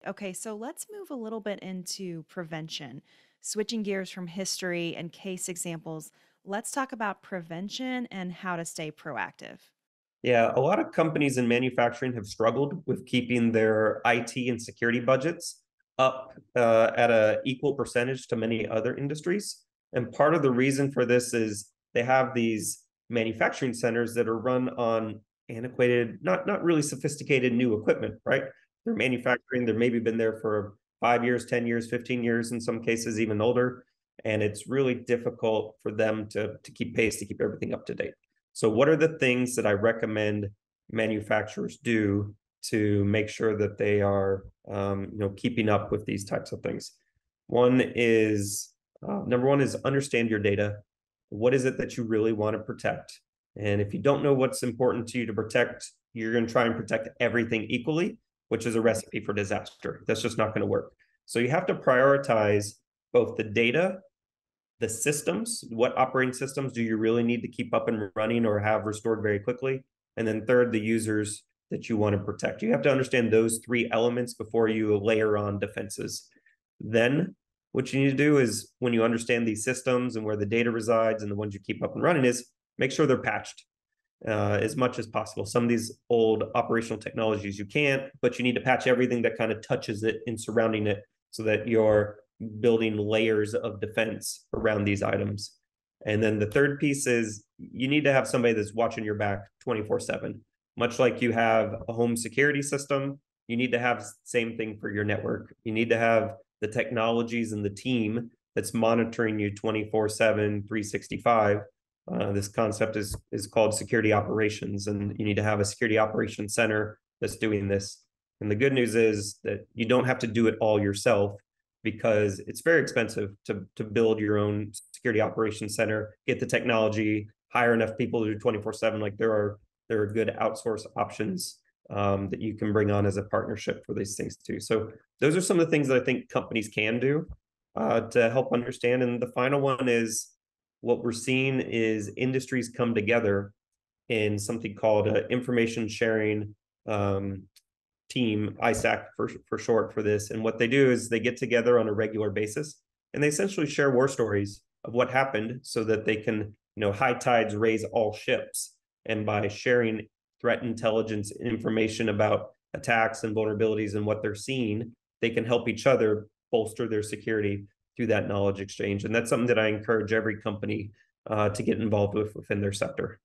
Okay, so let's move a little bit into prevention. Switching gears from history and case examples, let's talk about prevention and how to stay proactive. Yeah, a lot of companies in manufacturing have struggled with keeping their IT and security budgets up at a equal percentage to many other industries. And part of the reason for this is they have these manufacturing centers that are run on antiquated, not really sophisticated new equipment, right? They're manufacturing, they've maybe been there for 5 years, 10 years, 15 years, in some cases, even older. And it's really difficult for them to keep pace, to keep everything up to date. So, what are the things that I recommend manufacturers do to make sure that they are, keeping up with these types of things? One is number one is understand your data. What is it that you really want to protect? And if you don't know what's important to you to protect, you're going to try and protect everything equally, which is a recipe for disaster. That's just not going to work. So you have to prioritize both the data, the systems, what operating systems do you really need to keep up and running or have restored very quickly? And then third, the users that you want to protect. You have to understand those three elements before you layer on defenses. Then what you need to do is when you understand these systems and where the data resides and the ones you keep up and running is make sure they're patched as much as possible. Some of these old operational technologies you can't, but you need to patch everything that kind of touches it and surrounding it so that you're building layers of defense around these items. And then the third piece is you need to have somebody that's watching your back 24/7. Much like you have a home security system, you need to have same thing for your network. You need to have the technologies and the team that's monitoring you 24/7, 365. This concept is called security operations, and you need to have a security operations center that's doing this. And the good news is that you don't have to do it all yourself because it's very expensive to build your own security operations center, get the technology, hire enough people to do 24/7. Like there are good outsource options that you can bring on as a partnership for these things too. So those are some of the things that I think companies can do to help understand. And the final one is what we're seeing is industries come together in something called information sharing team, ISAC for short for this. And what they do is they get together on a regular basis and they essentially share war stories of what happened so that they can, high tides raise all ships. And by sharing threat intelligence information about attacks and vulnerabilities and what they're seeing, they can help each other bolster their security through that knowledge exchange. And that's something that I encourage every company to get involved with within their sector.